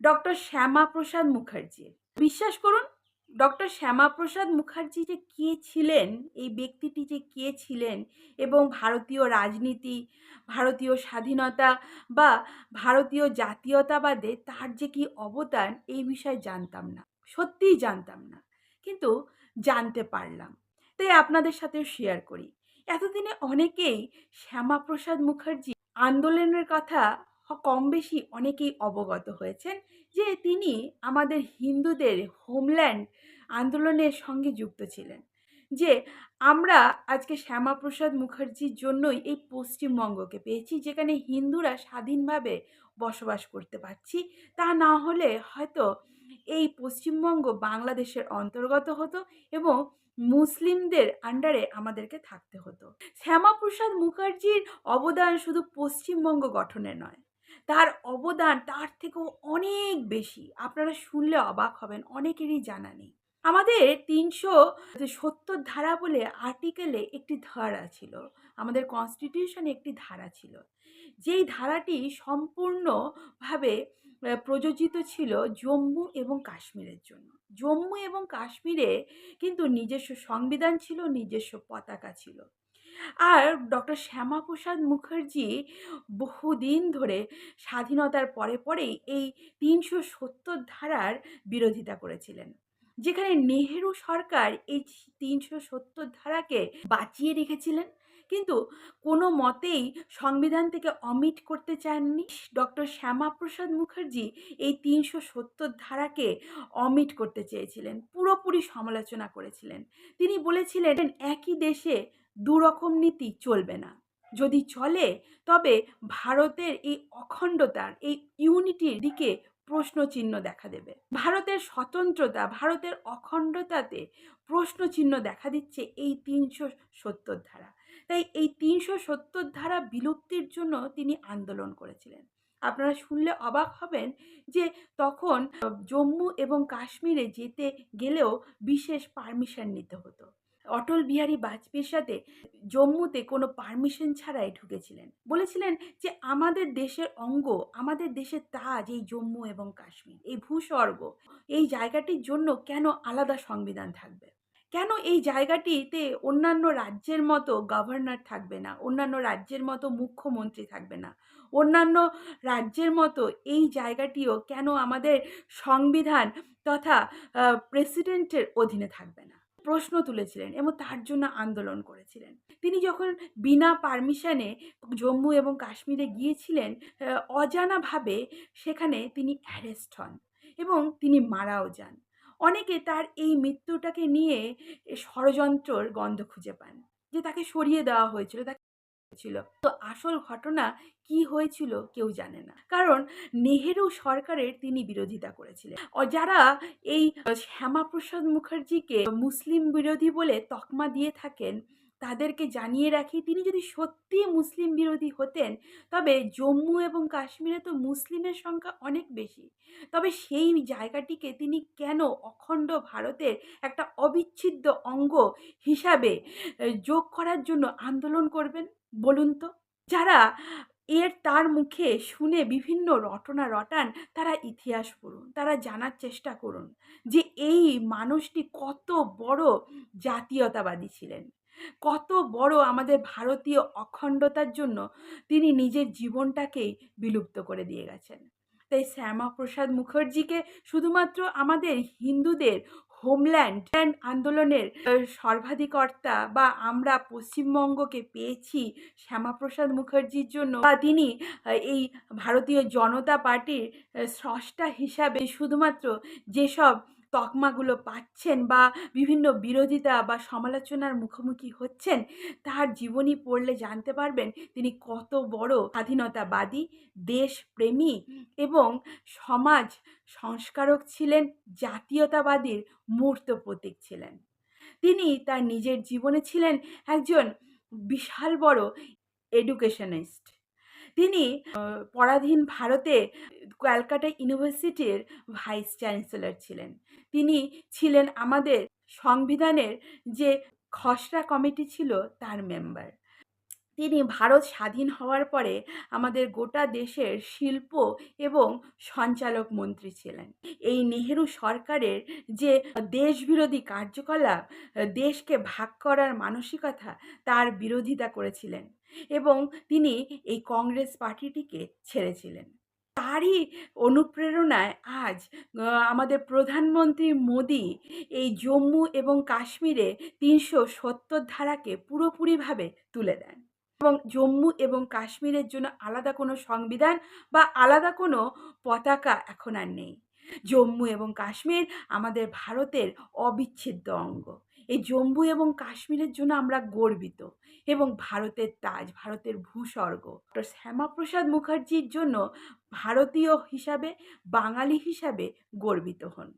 Doctor Shyamaprasad Mukherjee. বিশ্বাস করুন, doctor Shyamaprasad Mukherjee যে কে ছিলেন, এই ব্যক্তিটি যে কে ছিলেন এবং ভারতীয় রাজনীতি, ভারতীয় স্বাধীনতা বা ভারতীয় জাতীয়তাবাদে তার যে কি অবদান, এই বিষয়ে জানতাম না। সত্যিই জানতাম না। কিন্তু জানতে পারলাম। তাই আপনাদের সাথেও শেয়ার করি। এতদিনে অনেকেই শ্যামাপ্রসাদ মুখার্জি আন্দোলনের কথা কম বেশি অনেকেই অবগত হয়েছেন যে তিনি আমাদের হিন্দুদের হোমল্যান্ড আন্দোলনের সঙ্গে যুক্ত ছিলেন। যে আমরা আজকে শ্যামাপ্রসাদ মুখার্জির জন্যই এই পশ্চিমবঙ্গকে পেয়েছি, যেখানে হিন্দুরা স্বাধীনভাবে বসবাস করতে পারছি। তা না হলে হয়তো এই পশ্চিমবঙ্গ বাংলাদেশের অন্তর্গত হতো এবং মুসলিমদের আন্ডারে আমাদেরকে থাকতে হতো। শ্যামাপ্রসাদ মুখার্জির অবদান শুধু পশ্চিমবঙ্গ গঠনে নয়, তার অবদান তার থেকেও অনেক বেশি। আপনারা শুনলে অবাক হবেন, অনেকেরই জানা নেই। আমাদের ৩৭০ ধারা বলে আর্টিকেলে একটি ধারা ছিল, আমাদের কনস্টিটিউশনে একটি ধারা ছিল, যেই ধারাটি সম্পূর্ণভাবে প্রযোজিত ছিল জম্মু এবং কাশ্মীরের জন্য। জম্মু এবং কাশ্মীরে কিন্তু নিজস্ব সংবিধান ছিল, নিজস্ব পতাকা ছিল। আর ডক্টর শ্যামাপ্রসাদ মুখার্জি বহুদিন ধরে স্বাধীনতার পরেই এই ৩৭০ ধারার বিরোধিতা করেছিলেন। যেখানে নেহেরু সরকার এই ৩৭০ ধারাকে বাঁচিয়ে রেখেছিলেন, কিন্তু কোনো মতেই সংবিধান থেকে অমিট করতে চাননি। ডক্টর শ্যামাপ্রসাদ মুখার্জি এই ৩৭০ ধারাকে অমিট করতে চেয়েছিলেন, পুরোপুরি সমালোচনা করেছিলেন। তিনি বলেছিলেন, একই দেশে দুরকম নীতি চলবে না। যদি চলে তবে ভারতের এই অখণ্ডতার, এই ইউনিটির দিকে প্রশ্নচিহ্ন দেখা দেবে। ভারতের স্বতন্ত্রতা, ভারতের অখণ্ডতাতে প্রশ্নচিহ্ন দেখা দিচ্ছে এই ৩৭০ ধারা। তাই এই ৩৭০ ধারা বিলুপ্তির জন্য তিনি আন্দোলন করেছিলেন। আপনারা শুনলে অবাক হবেন যে তখন জম্মু এবং কাশ্মীরে যেতে গেলেও বিশেষ পারমিশন নিতে হতো। অটল বিহারী বাজপেয়ীর সাথে জম্মুতে কোনো পারমিশন ছাড়াই ঢুকেছিলেন। বলেছিলেন যে আমাদের দেশের অঙ্গ, আমাদের দেশের তাজ এই জম্মু এবং কাশ্মীর, এই ভূস্বর্গ, এই জায়গাটির জন্য কেন আলাদা সংবিধান থাকবে? কেন এই জায়গাটিতে অন্যান্য রাজ্যের মতো গভর্নর থাকবে না, অন্যান্য রাজ্যের মতো মুখ্যমন্ত্রী থাকবে না, অন্যান্য রাজ্যের মতো এই জায়গাটিও কেন আমাদের সংবিধান তথা প্রেসিডেন্টের অধীনে থাকবে না? প্রশ্ন তুলেছিলেন এবং তার জন্য আন্দোলন করেছিলেন। তিনি যখন বিনা পারমিশনে জম্মু এবং কাশ্মীরে গিয়েছিলেন, অজানাভাবে সেখানে তিনি অ্যারেস্ট হন এবং তিনি মারাও যান। অনেকে তার এই মৃত্যুটাকে নিয়ে ষড়যন্ত্রর গন্ধ খুঁজে পান, যে তাকে সরিয়ে দেওয়া হয়েছিল, ছিল। তো আসল ঘটনা কি হয়েছিল কেউ জানে না। কারণ নেহেরু সরকারের তিনি বিরোধিতা করেছিলেন। যারা এই শ্যামাপ্রসাদ মুখার্জিকে মুসলিম বিরোধী বলে তকমা দিয়ে থাকেন, তাদেরকে জানিয়ে রাখি, তিনি যদি সত্যিই মুসলিম বিরোধী হতেন তবে জম্মু এবং কাশ্মীরে তো মুসলিমের সংখ্যা অনেক বেশি। তবে সেই জায়গাটিকে তিনি কেন অখণ্ড ভারতের একটা অবিচ্ছেদ্য অঙ্গ হিসাবে যোগ করার জন্য আন্দোলন করবেন? বলুন তো? যারা তার মুখে শুনে বিভিন্ন রটনা রটান, তারা ইতিহাস পড়ুন, তারা জানার চেষ্টা করুন যে এই মানুষটি কত বড় জাতীয়তাবাদী ছিলেন, কত বড় আমাদের ভারতীয় অখণ্ডতার জন্য তিনি নিজের জীবনটাকেই বিলুপ্ত করে দিয়ে গেছেন। তাই শ্যামাপ্রসাদ মুখার্জিকে শুধুমাত্র আমাদের হিন্দুদের হোমল্যান্ড আন্দোলনের সর্বাধিকর্তা বা আমরা পশ্চিমবঙ্গকে পেয়েছি শ্যামাপ্রসাদ মুখার্জির জন্য, বা তিনি এই ভারতীয় জনতা পার্টির স্রষ্টা হিসাবে শুধুমাত্র যেসব তকমাগুলো পাচ্ছেন বা বিভিন্ন বিরোধিতা বা সমালোচনার মুখোমুখি হচ্ছেন, তার জীবনী পড়লে জানতে পারবেন তিনি কত বড় স্বাধীনতাবাদী, দেশপ্রেমী এবং সমাজ সংস্কারক ছিলেন, জাতীয়তাবাদীর মূর্ত প্রতীক ছিলেন। তিনি তার নিজের জীবনে ছিলেন একজন বিশাল বড় এডুকেশনিস্ট। তিনি পরাধীন ভারতে ক্যালকাটা ইউনিভার্সিটির ভাইস চ্যান্সেলর ছিলেন। তিনি ছিলেন আমাদের সংবিধানের যে খসড়া কমিটি ছিল তার মেম্বার। তিনি ভারত স্বাধীন হওয়ার পরে আমাদের গোটা দেশের শিল্প এবং সঞ্চালক মন্ত্রী ছিলেন। এই নেহেরু সরকারের যে দেশবিরোধী কার্যকলাপ, দেশকে ভাগ করার মানসিকতা, তার বিরোধিতা করেছিলেন এবং তিনি এই কংগ্রেস পার্টিটিকে ছেড়েছিলেন। তারই অনুপ্রেরণায় আজ আমাদের প্রধানমন্ত্রী মোদি এই জম্মু এবং কাশ্মীরে ৩৭০ ধারাকে পুরোপুরিভাবে তুলে দেন এবং জম্মু এবং কাশ্মীরের জন্য আলাদা কোনো সংবিধান বা আলাদা কোনো পতাকা এখন আর নেই। জম্মু এবং কাশ্মীর আমাদের ভারতের অবিচ্ছেদ্য অঙ্গ। এই জম্মু এবং কাশ্মীরের জন্য আমরা গর্বিত এবং ভারতের তাজ, ভারতের ভূস্বর্গ। ডক্টর শ্যামাপ্রসাদ মুখার্জির জন্য ভারতীয় হিসাবে, বাঙালি হিসাবে গর্বিত হন।